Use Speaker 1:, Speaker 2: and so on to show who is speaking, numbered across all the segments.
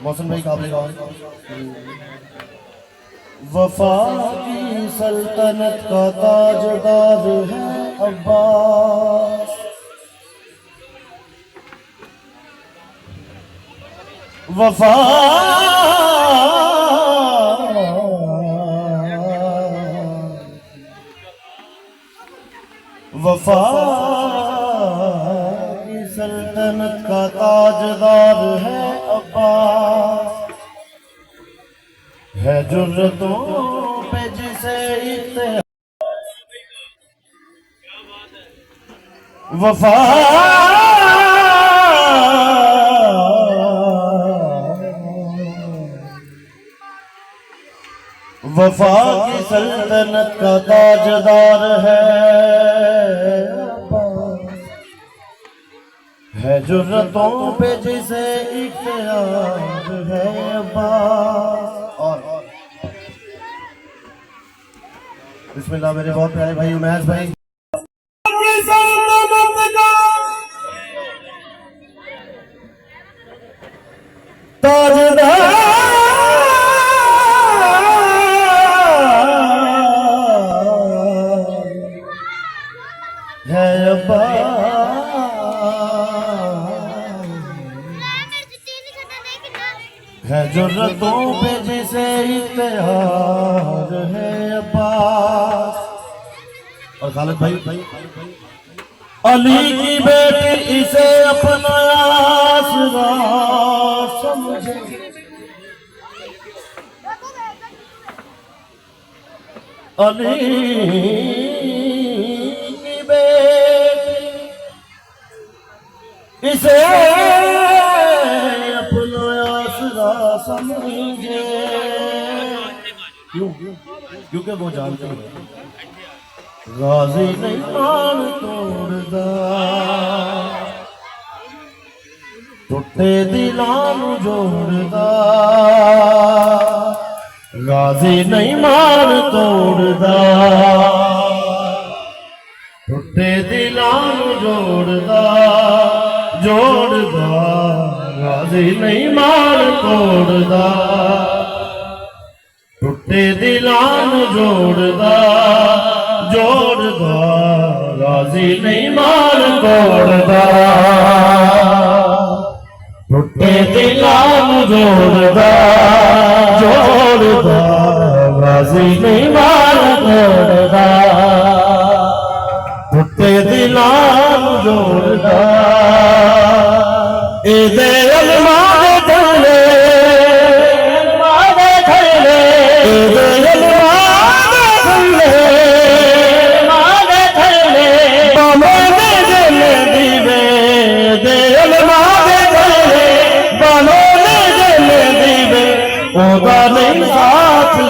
Speaker 1: मौसम भाई काबले गाँव वफा की सल्तनत का ताजदार है अब्बास। वफा वफा की सल्तनत का ताजदार है अब्बास। है जुर्रतों पे जिसे इख्तियार वफा वफा की सल्तनत का ताजदार है जुर्रतों पे जिसे इख्तियार है अब्बास। और बिस्मिल्लाह मेरे बहुत प्यारे भाई उमैस भाई। ताजदार है है जुर्रतों पे जिसे इख्तियार है अब्बास। और खालिद भाई अली की बेटी इसे अपना आसरा समझे। अली की बेटी इसे अपना आसरा समझे। क्योंकि वो जानते हैं गाजी नहीं मान तोड़दा टुटे दिलां जोड़दा। गाजी नहीं मान तोड़दा टुटे दिलां जोड़दा जोड़दा। गाजी नहीं मान तोड़दा टुटे दिलां जोड़दा जोड़दा। गाजी नहीं मान तोड़दा टुटे दिलां जोड़दा जोड़दा। गाजी नहीं मान तोड़दा टुटे दिलां जोड़दा। इदे अलमा दे थले इदे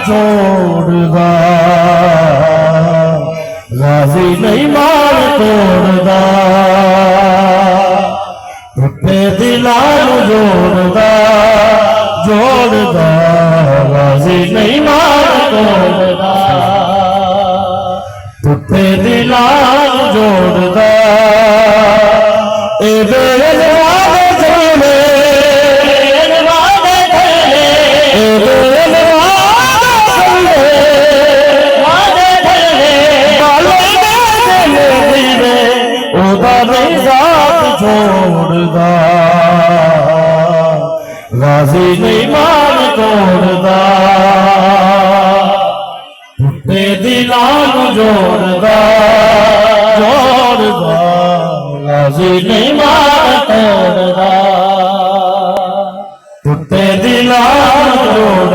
Speaker 1: जोड़दा। गाजी नहीं मान तोड़दा टुटे दिलां जोड़दा जोड़दा। गाजी नहीं मान तोड़दा टुटे दिलां जोड़दा। जोड़दा गाजी नहीं मान तोड़दा टुटे दिलां जोड़दा जोड़दा। गाजी नहीं मान तोड़दा टुटे दिलां जोड़दा।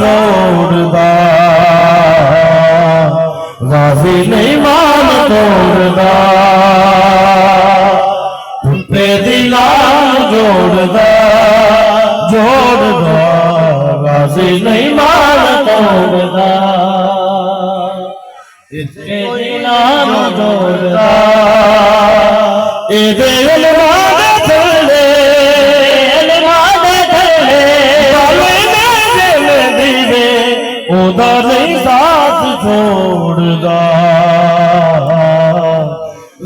Speaker 1: जोड़दा गाजी नहीं मान तोड़दा टुटे दिलां जोड़दा जोड़दा। गाजी नहीं मान तोड़दा टुटे दिलां जोड़दा। ਤੋੜਦਾ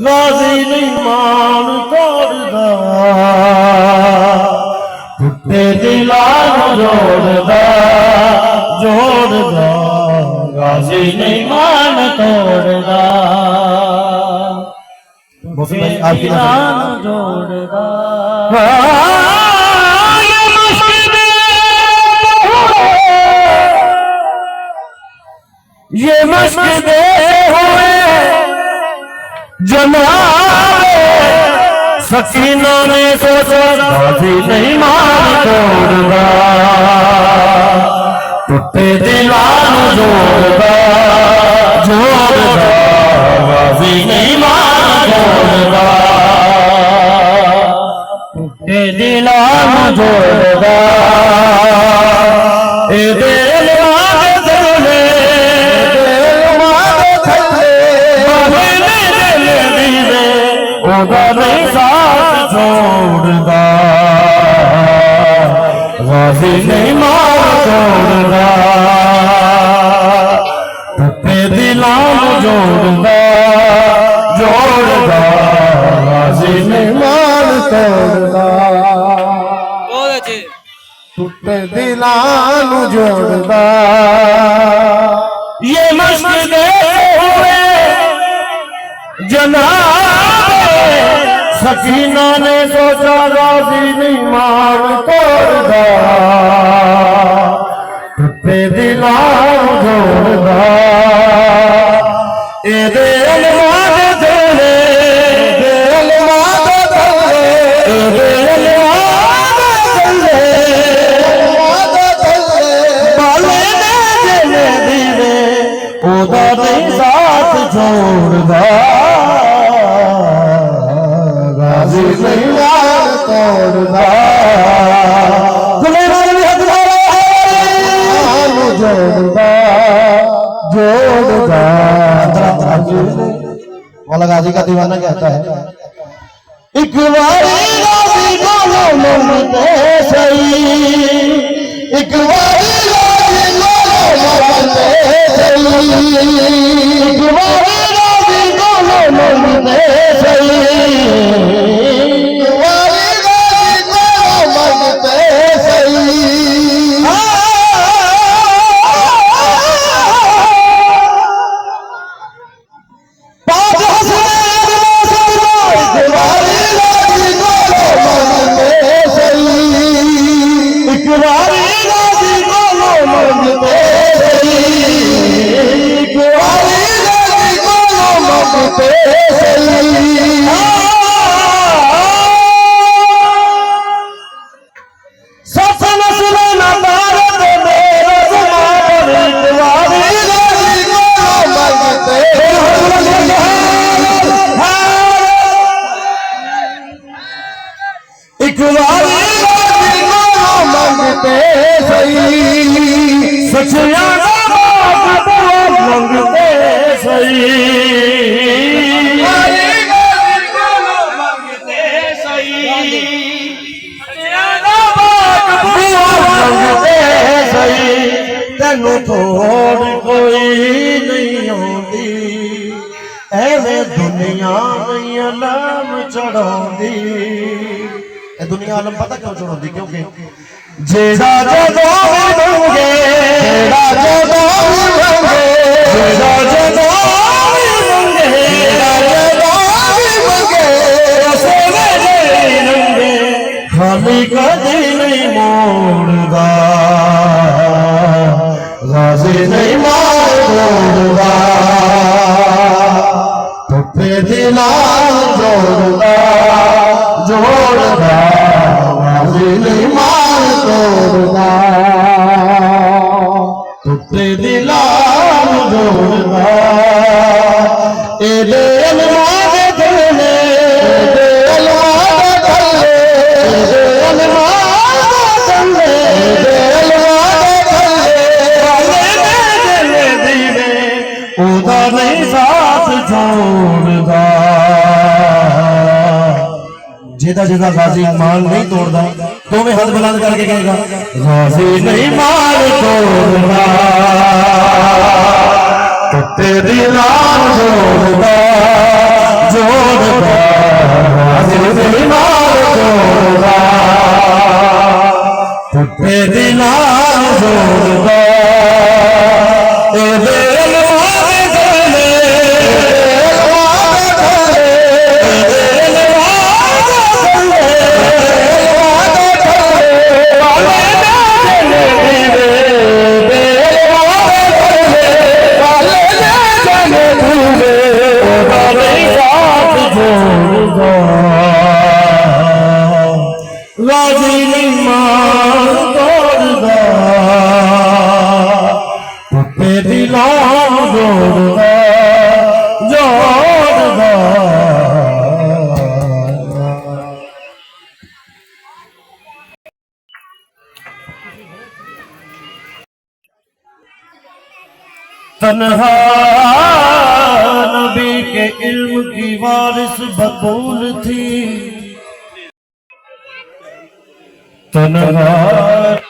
Speaker 1: ਗਾਜ਼ੀ ਨਹੀਂ ਮਾਨ ਤੋੜਦਾ ਟੁੱਟੇ ਦਿਲਾਂ ਨੂੰ ਜੋੜਦਾ ਗਾਜ਼ੀ ਨਹੀਂ ਮਾਨ ਤੋੜਦਾ आपकी जोड़दा ये मस्जिद हुए जनाब सकीनों ने सोचा गाजी नहीं मान तोड़दा टूटे दिलां जोड़दा गाजी नहीं मान जोड़दा टूटे दिलां जोड़दा ए दिल वादे ओदा नहीं साथ छोड़दा गाजी नहीं मार छोड़दा टूटे दिलां जोड़दा गाजी नहीं मार तोड़दा
Speaker 2: टूटे दिलां जोड़दा
Speaker 1: ये मस्जिद हुए जनाब सकीना ने सोचा गाजी नहीं मार तोड़दा टूटे दिलां जोड़दा ए दिल छोड़दा गाजी नहीं मार तोड़दा जोड़दा
Speaker 2: वाला गाजी का दीवाना कहता है
Speaker 1: एक बारी गाजी को मंगते सही एक बारी गाजी को मंगते सही एक बारी गाजी को मंगते सही
Speaker 2: एक बारी गाजी को मंगते सही
Speaker 1: तेनू थोड़ कोई नहीं आती एवें दुनिया नहीं अलम चढ़ाती
Speaker 2: दुनिया आलम पता क्यों चढ़ाती क्योंकि
Speaker 1: जेड़ा जदों मंगे जेड़ा जदों मंगे जेड़ा जदों मंगे जेड़ा जदों मंगे उसे मेरे नंगे खाली कदी नहीं मोड़दा गाजी नहीं मार तोड़दा टूटे दिलां जोड़दा गाजी नहीं मार तोड़दा टूटे दिलां जोड़दा ए दिल मारे दिले दिल मारे दिले दिल मारे दिले दिल ओदा नहीं साथ छोड़दा जेदा जेदा गाजी मान नहीं तोड़दा तो मैं हाथ बुलंद करके कहेगा गाजी नहीं मान तोड़दा टूटे दिलार जोड़दा जोड़दा दिलार जोड़दा टूटे दिलार जोड़दा तन्हा नबी के इल्म की वारिस बतूल थी तन्हा